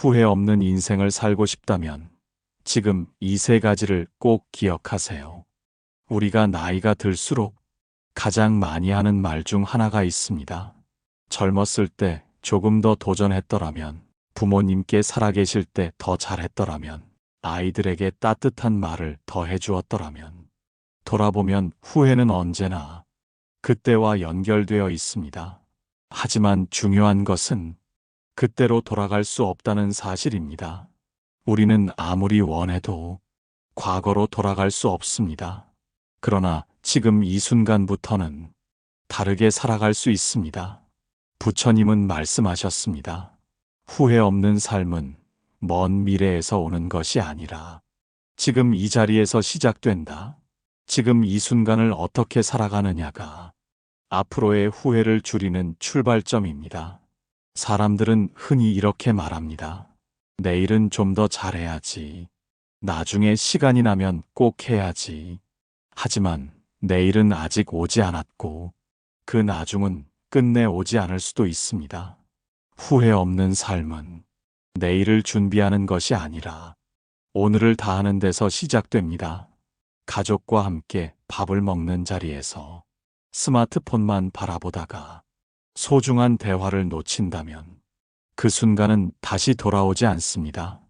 후회 없는 인생을 살고 싶다면 지금 이 세 가지를 꼭 기억하세요. 우리가 나이가 들수록 가장 많이 하는 말 중 하나가 있습니다. 젊었을 때 조금 더 도전했더라면, 부모님께 살아계실 때 더 잘했더라면, 아이들에게 따뜻한 말을 더 해주었더라면. 돌아보면 후회는 언제나 그때와 연결되어 있습니다. 하지만 중요한 것은 그때로 돌아갈 수 없다는 사실입니다. 우리는 아무리 원해도 과거로 돌아갈 수 없습니다. 그러나 지금 이 순간부터는 다르게 살아갈 수 있습니다. 부처님은 말씀하셨습니다. 후회 없는 삶은 먼 미래에서 오는 것이 아니라 지금 이 자리에서 시작된다. 지금 이 순간을 어떻게 살아가느냐가 앞으로의 후회를 줄이는 출발점입니다. 사람들은 흔히 이렇게 말합니다. 내일은 좀 더 잘해야지. 나중에 시간이 나면 꼭 해야지. 하지만 내일은 아직 오지 않았고 그 나중은 끝내 오지 않을 수도 있습니다. 후회 없는 삶은 내일을 준비하는 것이 아니라 오늘을 다하는 데서 시작됩니다. 가족과 함께 밥을 먹는 자리에서 스마트폰만 바라보다가 소중한 대화를 놓친다면 그 순간은 다시 돌아오지 않습니다.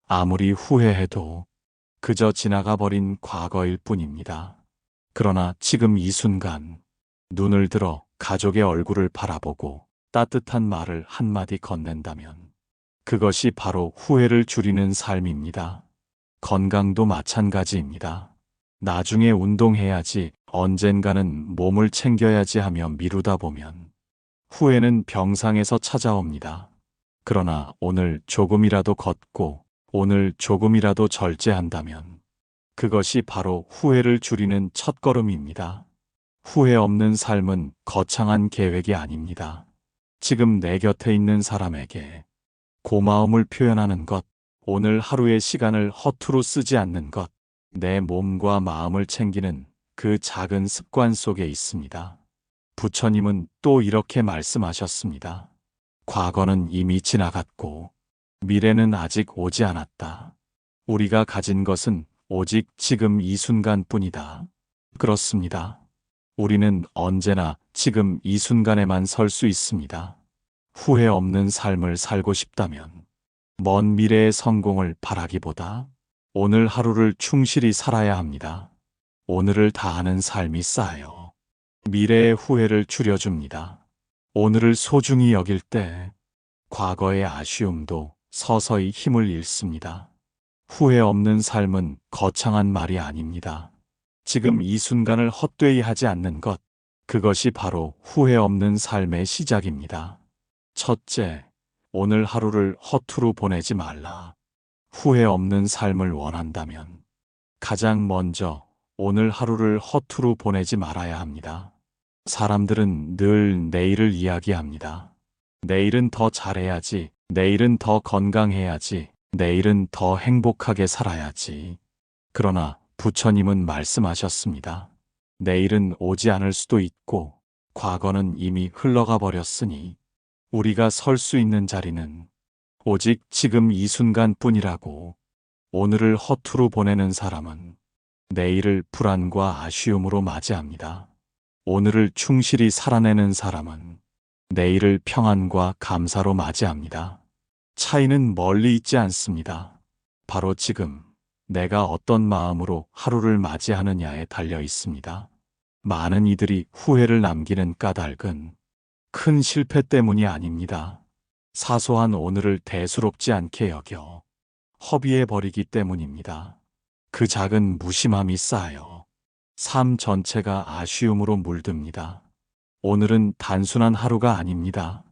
아무리 후회해도 그저 지나가 버린 과거일 뿐입니다. 그러나 지금 이 순간 눈을 들어 가족의 얼굴을 바라보고 따뜻한 말을 한마디 건넨다면 그것이 바로 후회를 줄이는 삶입니다. 건강도 마찬가지입니다. 나중에 운동해야지, 언젠가는 몸을 챙겨야지 하며 미루다 보면 후회는 병상에서 찾아옵니다. 그러나 오늘 조금이라도 걷고 오늘 조금이라도 절제한다면 그것이 바로 후회를 줄이는 첫걸음입니다. 후회 없는 삶은 거창한 계획이 아닙니다. 지금 내 곁에 있는 사람에게 고마움을 표현하는 것, 오늘 하루의 시간을 허투루 쓰지 않는 것, 내 몸과 마음을 챙기는 그 작은 습관 속에 있습니다. 부처님은 또 이렇게 말씀하셨습니다. 과거는 이미 지나갔고 미래는 아직 오지 않았다. 우리가 가진 것은 오직 지금 이 순간뿐이다. 그렇습니다. 우리는 언제나 지금 이 순간에만 설 수 있습니다. 후회 없는 삶을 살고 싶다면 먼 미래의 성공을 바라기보다 오늘 하루를 충실히 살아야 합니다. 오늘을 다하는 삶이 쌓여 미래의 후회를 줄여줍니다. 오늘을 소중히 여길 때 과거의 아쉬움도 서서히 힘을 잃습니다. 후회 없는 삶은 거창한 말이 아닙니다. 지금 이 순간을 헛되이 하지 않는 것, 그것이 바로 후회 없는 삶의 시작입니다. 첫째, 오늘 하루를 허투루 보내지 말라. 후회 없는 삶을 원한다면 가장 먼저 오늘 하루를 허투루 보내지 말아야 합니다. 사람들은 늘 내일을 이야기합니다. 내일은 더 잘해야지, 내일은 더 건강해야지, 내일은 더 행복하게 살아야지. 그러나 부처님은 말씀하셨습니다. 내일은 오지 않을 수도 있고 과거는 이미 흘러가 버렸으니 우리가 설 수 있는 자리는 오직 지금 이 순간뿐이라고. 오늘을 허투루 보내는 사람은 내일을 불안과 아쉬움으로 맞이합니다. 오늘을 충실히 살아내는 사람은 내일을 평안과 감사로 맞이합니다. 차이는 멀리 있지 않습니다. 바로 지금 내가 어떤 마음으로 하루를 맞이하느냐에 달려 있습니다. 많은 이들이 후회를 남기는 까닭은 큰 실패 때문이 아닙니다. 사소한 오늘을 대수롭지 않게 여겨 허비해버리기 때문입니다. 그 작은 무심함이 쌓여 삶 전체가 아쉬움으로 물듭니다. 오늘은 단순한 하루가 아닙니다.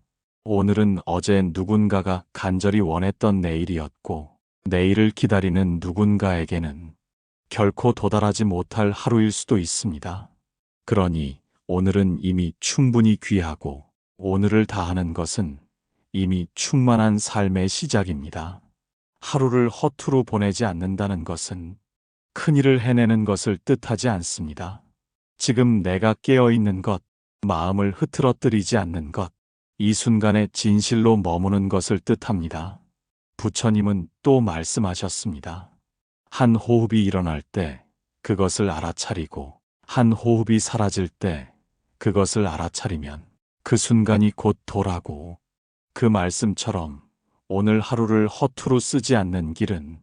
오늘은 어제 누군가가 간절히 원했던 내일이었고 내일을 기다리는 누군가에게는 결코 도달하지 못할 하루일 수도 있습니다. 그러니 오늘은 이미 충분히 귀하고 오늘을 다하는 것은 이미 충만한 삶의 시작입니다. 하루를 허투루 보내지 않는다는 것은 큰일을 해내는 것을 뜻하지 않습니다. 지금 내가 깨어있는 것, 마음을 흐트러뜨리지 않는 것, 이 순간에 진실로 머무는 것을 뜻합니다. 부처님은 또 말씀하셨습니다. 한 호흡이 일어날 때 그것을 알아차리고 한 호흡이 사라질 때 그것을 알아차리면 그 순간이 곧 도라고. 그 말씀처럼 오늘 하루를 허투루 쓰지 않는 길은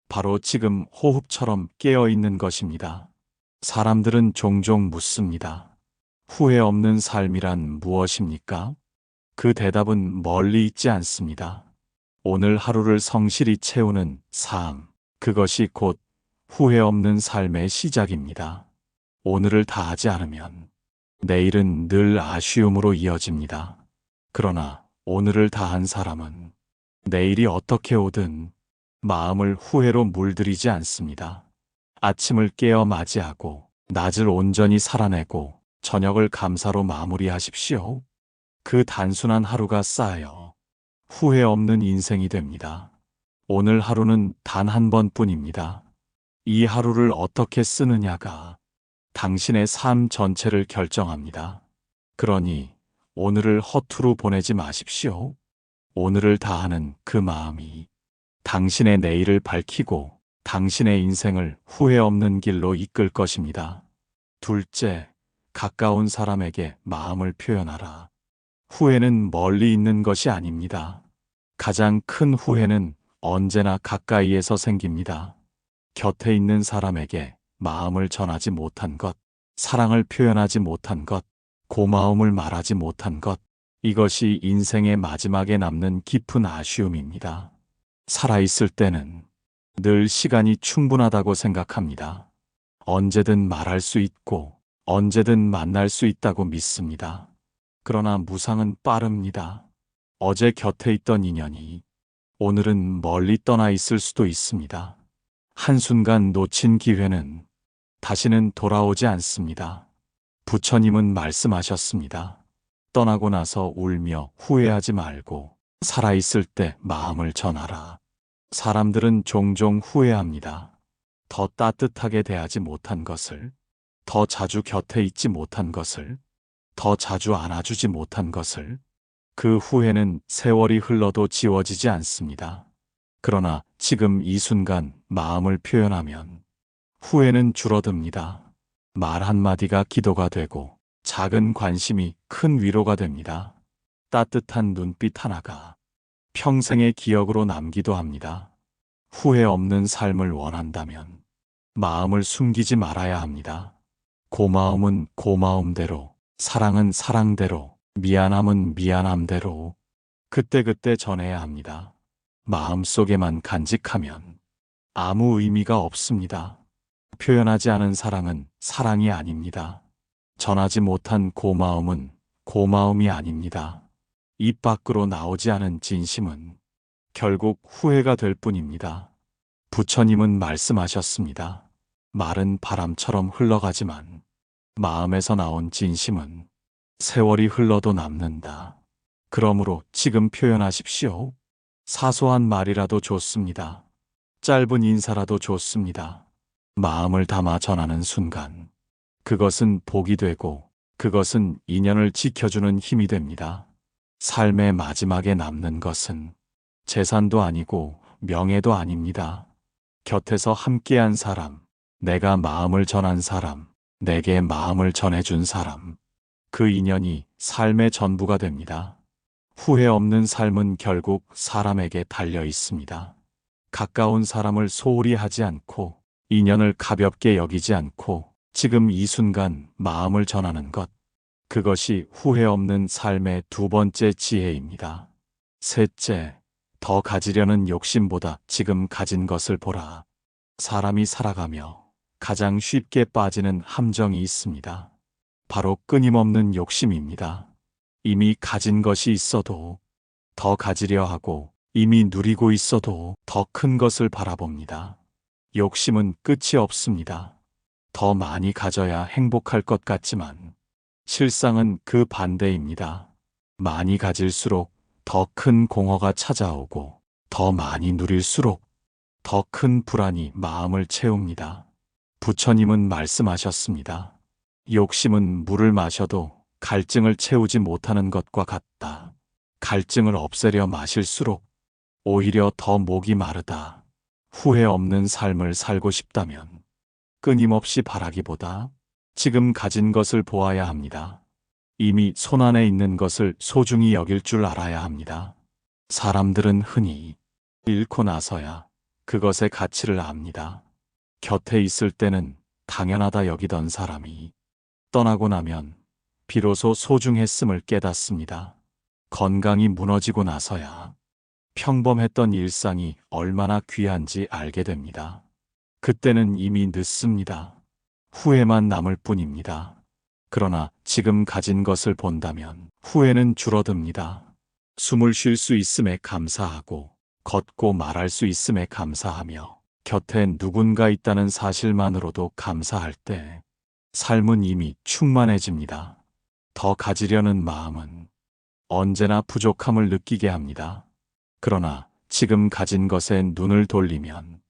바로 지금 호흡처럼 깨어 있는 것입니다. 사람들은 종종 묻습니다. 후회 없는 삶이란 무엇입니까? 그 대답은 멀리 있지 않습니다. 오늘 하루를 성실히 채우는 삶, 그것이 곧 후회 없는 삶의 시작입니다. 오늘을 다하지 않으면 내일은 늘 아쉬움으로 이어집니다. 그러나 오늘을 다한 사람은 내일이 어떻게 오든 마음을 후회로 물들이지 않습니다. 아침을 깨어 맞이하고 낮을 온전히 살아내고 저녁을 감사로 마무리하십시오. 그 단순한 하루가 쌓여 후회 없는 인생이 됩니다. 오늘 하루는 단 한 번뿐입니다. 이 하루를 어떻게 쓰느냐가 당신의 삶 전체를 결정합니다. 그러니 오늘을 허투루 보내지 마십시오. 오늘을 다하는 그 마음이 당신의 내일을 밝히고 당신의 인생을 후회 없는 길로 이끌 것입니다. 둘째, 가까운 사람에게 마음을 표현하라. 후회는 멀리 있는 것이 아닙니다. 가장 큰 후회는 언제나 가까이에서 생깁니다. 곁에 있는 사람에게 마음을 전하지 못한 것, 사랑을 표현하지 못한 것, 고마움을 말하지 못한 것, 이것이 인생의 마지막에 남는 깊은 아쉬움입니다. 살아있을 때는 늘 시간이 충분하다고 생각합니다. 언제든 말할 수 있고 언제든 만날 수 있다고 믿습니다. 그러나 무상은 빠릅니다. 어제 곁에 있던 인연이 오늘은 멀리 떠나 있을 수도 있습니다. 한순간 놓친 기회는 다시는 돌아오지 않습니다. 부처님은 말씀하셨습니다. 떠나고 나서 울며 후회하지 말고 살아있을 때 마음을 전하라. 사람들은 종종 후회합니다. 더 따뜻하게 대하지 못한 것을, 더 자주 곁에 있지 못한 것을, 더 자주 안아주지 못한 것을. 그 후회는 세월이 흘러도 지워지지 않습니다. 그러나 지금 이 순간 마음을 표현하면 후회는 줄어듭니다. 말 한마디가 기도가 되고 작은 관심이 큰 위로가 됩니다. 따뜻한 눈빛 하나가 평생의 기억으로 남기도 합니다. 후회 없는 삶을 원한다면 마음을 숨기지 말아야 합니다. 고마움은 고마움대로, 사랑은 사랑대로, 미안함은 미안함대로 그때그때 전해야 합니다. 마음속에만 간직하면 아무 의미가 없습니다. 표현하지 않은 사랑은 사랑이 아닙니다. 전하지 못한 고마움은 고마움이 아닙니다. 입 밖으로 나오지 않은 진심은 결국 후회가 될 뿐입니다. 부처님은 말씀하셨습니다. 말은 바람처럼 흘러가지만 마음에서 나온 진심은 세월이 흘러도 남는다. 그러므로 지금 표현하십시오. 사소한 말이라도 좋습니다. 짧은 인사라도 좋습니다. 마음을 담아 전하는 순간 그것은 복이 되고 그것은 인연을 지켜주는 힘이 됩니다. 삶의 마지막에 남는 것은 재산도 아니고 명예도 아닙니다. 곁에서 함께한 사람, 내가 마음을 전한 사람, 내게 마음을 전해준 사람, 그 인연이 삶의 전부가 됩니다. 후회 없는 삶은 결국 사람에게 달려 있습니다. 가까운 사람을 소홀히 하지 않고 인연을 가볍게 여기지 않고 지금 이 순간 마음을 전하는 것, 그것이 후회 없는 삶의 두 번째 지혜입니다. 셋째, 더 가지려는 욕심보다 지금 가진 것을 보라. 사람이 살아가며 가장 쉽게 빠지는 함정이 있습니다. 바로 끊임없는 욕심입니다. 이미 가진 것이 있어도 더 가지려 하고 이미 누리고 있어도 더 큰 것을 바라봅니다. 욕심은 끝이 없습니다. 더 많이 가져야 행복할 것 같지만 실상은 그 반대입니다. 많이 가질수록 더 큰 공허가 찾아오고 더 많이 누릴수록 더 큰 불안이 마음을 채웁니다. 부처님은 말씀하셨습니다. 욕심은 물을 마셔도 갈증을 채우지 못하는 것과 같다. 갈증을 없애려 마실수록 오히려 더 목이 마르다. 후회 없는 삶을 살고 싶다면 끊임없이 바라기보다 지금 가진 것을 보아야 합니다. 이미 손안에 있는 것을 소중히 여길 줄 알아야 합니다. 사람들은 흔히 잃고 나서야 그것의 가치를 압니다. 곁에 있을 때는 당연하다 여기던 사람이 떠나고 나면 비로소 소중했음을 깨닫습니다. 건강이 무너지고 나서야 평범했던 일상이 얼마나 귀한지 알게 됩니다. 그때는 이미 늦습니다. 후회만 남을 뿐입니다. 그러나 지금 가진 것을 본다면 후회는 줄어듭니다. 숨을 쉴 수 있음에 감사하고 걷고 말할 수 있음에 감사하며 곁에 누군가 있다는 사실만으로도 감사할 때 삶은 이미 충만해집니다. 더 가지려는 마음은 언제나 부족함을 느끼게 합니다. 그러나 지금 가진 것에 눈을 돌리면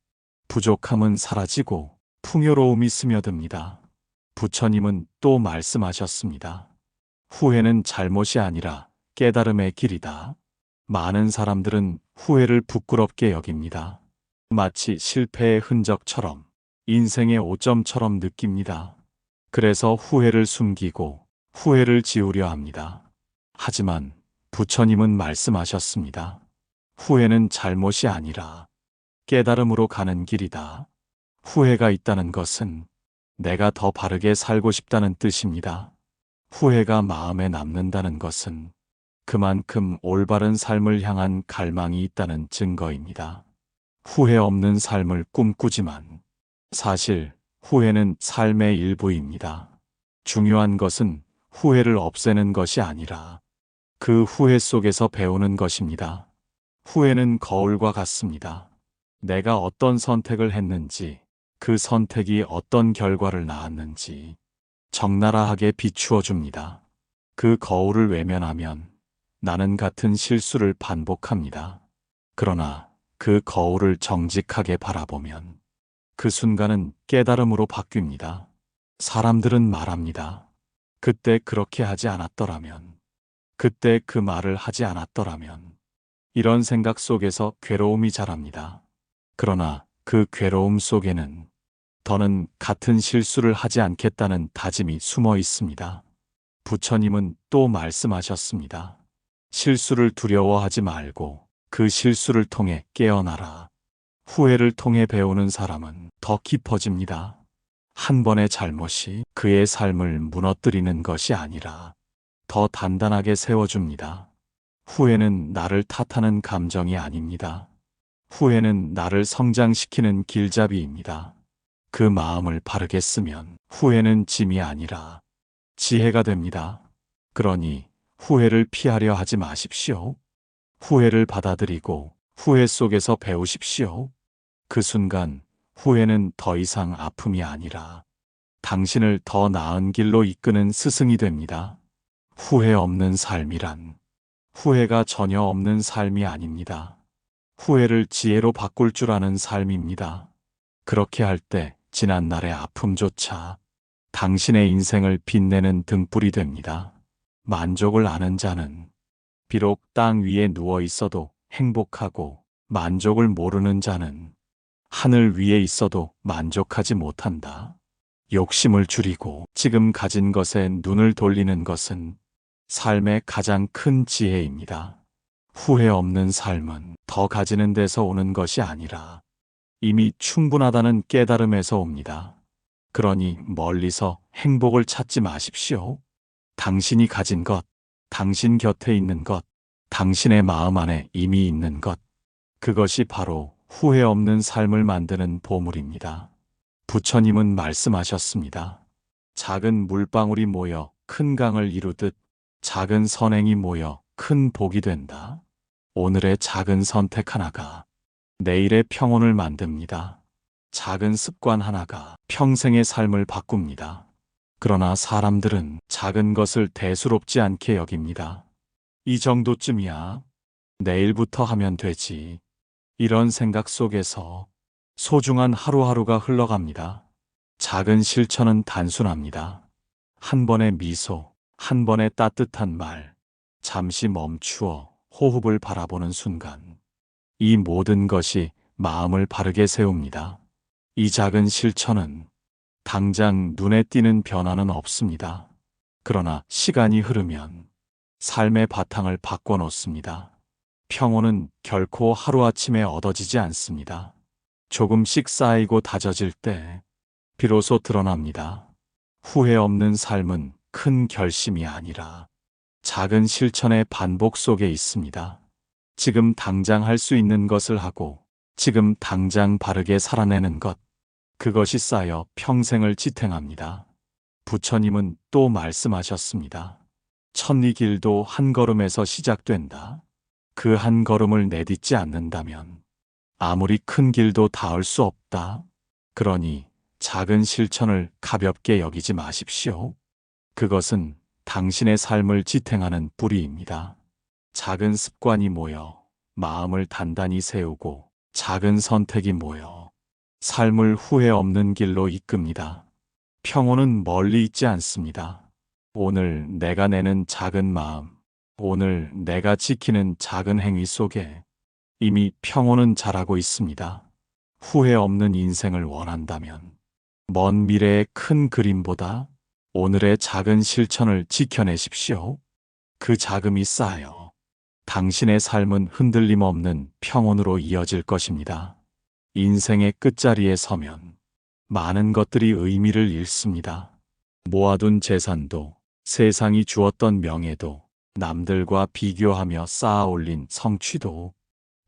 부족함은 사라지고 풍요로움이 스며듭니다. 부처님은 또 말씀하셨습니다. 후회는 잘못이 아니라 깨달음의 길이다. 많은 사람들은 후회를 부끄럽게 여깁니다. 마치 실패의 흔적처럼, 인생의 오점처럼 느낍니다. 그래서 후회를 숨기고 후회를 지우려 합니다. 하지만 부처님은 말씀하셨습니다. 후회는 잘못이 아니라 깨달음으로 가는 길이다. 후회가 있다는 것은 내가 더 바르게 살고 싶다는 뜻입니다. 후회가 마음에 남는다는 것은 그만큼 올바른 삶을 향한 갈망이 있다는 증거입니다. 후회 없는 삶을 꿈꾸지만 사실 후회는 삶의 일부입니다. 중요한 것은 후회를 없애는 것이 아니라 그 후회 속에서 배우는 것입니다. 후회는 거울과 같습니다. 내가 어떤 선택을 했는지, 그 선택이 어떤 결과를 낳았는지 적나라하게 비추어 줍니다. 그 거울을 외면하면 나는 같은 실수를 반복합니다. 그러나 그 거울을 정직하게 바라보면 그 순간은 깨달음으로 바뀝니다. 사람들은 말합니다. 그때 그렇게 하지 않았더라면, 그때 그 말을 하지 않았더라면, 이런 생각 속에서 괴로움이 자랍니다. 그러나 그 괴로움 속에는 더는 같은 실수를 하지 않겠다는 다짐이 숨어 있습니다. 부처님은 또 말씀하셨습니다. 실수를 두려워하지 말고 그 실수를 통해 깨어나라. 후회를 통해 배우는 사람은 더 깊어집니다. 한 번의 잘못이 그의 삶을 무너뜨리는 것이 아니라 더 단단하게 세워줍니다. 후회는 나를 탓하는 감정이 아닙니다. 후회는 나를 성장시키는 길잡이입니다. 그 마음을 바르게 쓰면 후회는 짐이 아니라 지혜가 됩니다. 그러니 후회를 피하려 하지 마십시오. 후회를 받아들이고 후회 속에서 배우십시오. 그 순간 후회는 더 이상 아픔이 아니라 당신을 더 나은 길로 이끄는 스승이 됩니다. 후회 없는 삶이란 후회가 전혀 없는 삶이 아닙니다. 후회를 지혜로 바꿀 줄 아는 삶입니다. 그렇게 할 때 지난 날의 아픔조차 당신의 인생을 빛내는 등불이 됩니다. 만족을 아는 자는 비록 땅 위에 누워 있어도 행복하고 만족을 모르는 자는 하늘 위에 있어도 만족하지 못한다. 욕심을 줄이고 지금 가진 것에 눈을 돌리는 것은 삶의 가장 큰 지혜입니다. 후회 없는 삶은 더 가지는 데서 오는 것이 아니라 이미 충분하다는 깨달음에서 옵니다. 그러니 멀리서 행복을 찾지 마십시오. 당신이 가진 것, 당신 곁에 있는 것, 당신의 마음 안에 이미 있는 것, 그것이 바로 후회 없는 삶을 만드는 보물입니다. 부처님은 말씀하셨습니다. 작은 물방울이 모여 큰 강을 이루듯 작은 선행이 모여 큰 복이 된다. 오늘의 작은 선택 하나가 내일의 평온을 만듭니다. 작은 습관 하나가 평생의 삶을 바꿉니다. 그러나 사람들은 작은 것을 대수롭지 않게 여깁니다. 이 정도쯤이야. 내일부터 하면 되지. 이런 생각 속에서 소중한 하루하루가 흘러갑니다. 작은 실천은 단순합니다. 한 번의 미소, 한 번의 따뜻한 말, 잠시 멈추어 호흡을 바라보는 순간 이 모든 것이 마음을 바르게 세웁니다. 이 작은 실천은 당장 눈에 띄는 변화는 없습니다. 그러나 시간이 흐르면 삶의 바탕을 바꿔놓습니다. 평온은 결코 하루아침에 얻어지지 않습니다. 조금씩 쌓이고 다져질 때 비로소 드러납니다. 후회 없는 삶은 큰 결심이 아니라 작은 실천의 반복 속에 있습니다. 지금 당장 할 수 있는 것을 하고 지금 당장 바르게 살아내는 것, 그것이 쌓여 평생을 지탱합니다. 부처님은 또 말씀하셨습니다. 천리 길도 한 걸음에서 시작된다. 그 한 걸음을 내딛지 않는다면 아무리 큰 길도 닿을 수 없다. 그러니 작은 실천을 가볍게 여기지 마십시오. 그것은 당신의 삶을 지탱하는 뿌리입니다. 작은 습관이 모여 마음을 단단히 세우고 작은 선택이 모여 삶을 후회 없는 길로 이끕니다. 평온은 멀리 있지 않습니다. 오늘 내가 내는 작은 마음, 오늘 내가 지키는 작은 행위 속에 이미 평온은 자라고 있습니다. 후회 없는 인생을 원한다면 먼 미래의 큰 그림보다 오늘의 작은 실천을 지켜내십시오. 그 자금이 쌓여 당신의 삶은 흔들림 없는 평온으로 이어질 것입니다. 인생의 끝자리에 서면 많은 것들이 의미를 잃습니다. 모아둔 재산도, 세상이 주었던 명예도, 남들과 비교하며 쌓아 올린 성취도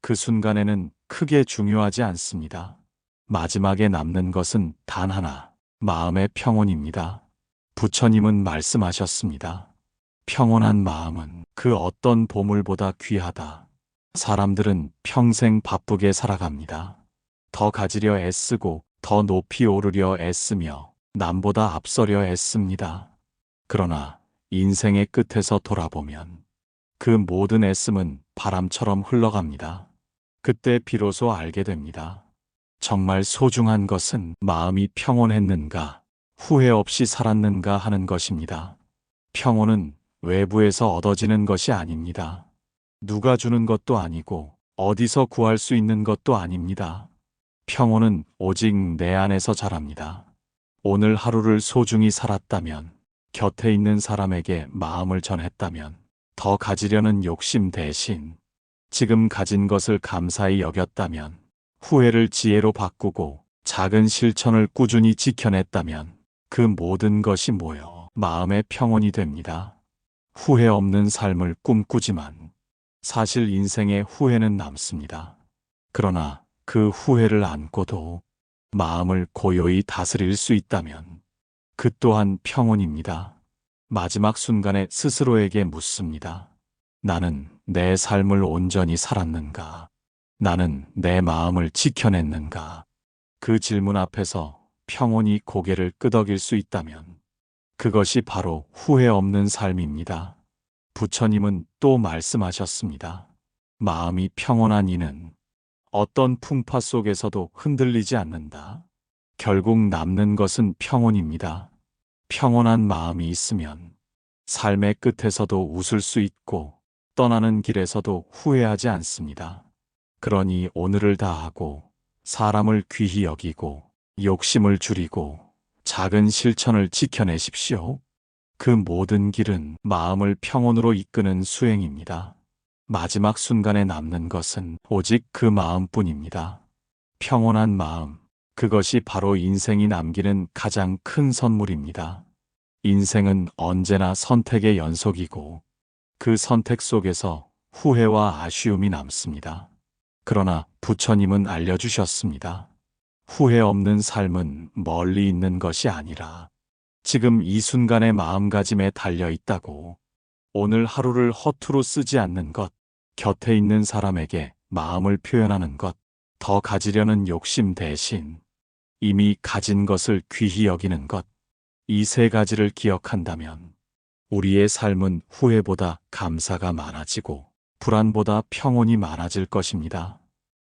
그 순간에는 크게 중요하지 않습니다. 마지막에 남는 것은 단 하나, 마음의 평온입니다. 부처님은 말씀하셨습니다. 평온한 마음은 그 어떤 보물보다 귀하다. 사람들은 평생 바쁘게 살아갑니다. 더 가지려 애쓰고 더 높이 오르려 애쓰며 남보다 앞서려 애씁니다. 그러나 인생의 끝에서 돌아보면 그 모든 애씀은 바람처럼 흘러갑니다. 그때 비로소 알게 됩니다. 정말 소중한 것은 마음이 평온했는가, 후회 없이 살았는가 하는 것입니다. 평온은 외부에서 얻어지는 것이 아닙니다. 누가 주는 것도 아니고 어디서 구할 수 있는 것도 아닙니다. 평온은 오직 내 안에서 자랍니다. 오늘 하루를 소중히 살았다면, 곁에 있는 사람에게 마음을 전했다면, 더 가지려는 욕심 대신 지금 가진 것을 감사히 여겼다면, 후회를 지혜로 바꾸고 작은 실천을 꾸준히 지켜냈다면 그 모든 것이 모여 마음의 평온이 됩니다. 후회 없는 삶을 꿈꾸지만 사실 인생의 후회는 남습니다. 그러나 그 후회를 안고도 마음을 고요히 다스릴 수 있다면 그 또한 평온입니다. 마지막 순간에 스스로에게 묻습니다. 나는 내 삶을 온전히 살았는가? 나는 내 마음을 지켜냈는가? 그 질문 앞에서 평온히 고개를 끄덕일 수 있다면 그것이 바로 후회 없는 삶입니다. 부처님은 또 말씀하셨습니다. 마음이 평온한 이는 어떤 풍파 속에서도 흔들리지 않는다. 결국 남는 것은 평온입니다. 평온한 마음이 있으면 삶의 끝에서도 웃을 수 있고 떠나는 길에서도 후회하지 않습니다. 그러니 오늘을 다하고 사람을 귀히 여기고 욕심을 줄이고 작은 실천을 지켜내십시오. 그 모든 길은 마음을 평온으로 이끄는 수행입니다. 마지막 순간에 남는 것은 오직 그 마음뿐입니다. 평온한 마음, 그것이 바로 인생이 남기는 가장 큰 선물입니다. 인생은 언제나 선택의 연속이고 그 선택 속에서 후회와 아쉬움이 남습니다. 그러나 부처님은 알려주셨습니다. 후회 없는 삶은 멀리 있는 것이 아니라 지금 이 순간의 마음가짐에 달려 있다고. 오늘 하루를 허투루 쓰지 않는 것, 곁에 있는 사람에게 마음을 표현하는 것, 더 가지려는 욕심 대신 이미 가진 것을 귀히 여기는 것, 이 세 가지를 기억한다면 우리의 삶은 후회보다 감사가 많아지고 불안보다 평온이 많아질 것입니다.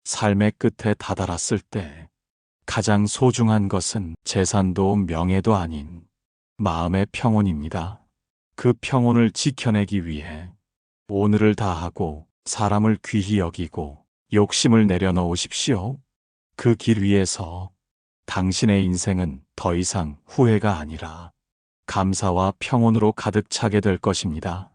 삶의 끝에 다다랐을 때 가장 소중한 것은 재산도 명예도 아닌 마음의 평온입니다. 그 평온을 지켜내기 위해 오늘을 다하고 사람을 귀히 여기고 욕심을 내려놓으십시오. 그 길 위에서 당신의 인생은 더 이상 후회가 아니라 감사와 평온으로 가득 차게 될 것입니다.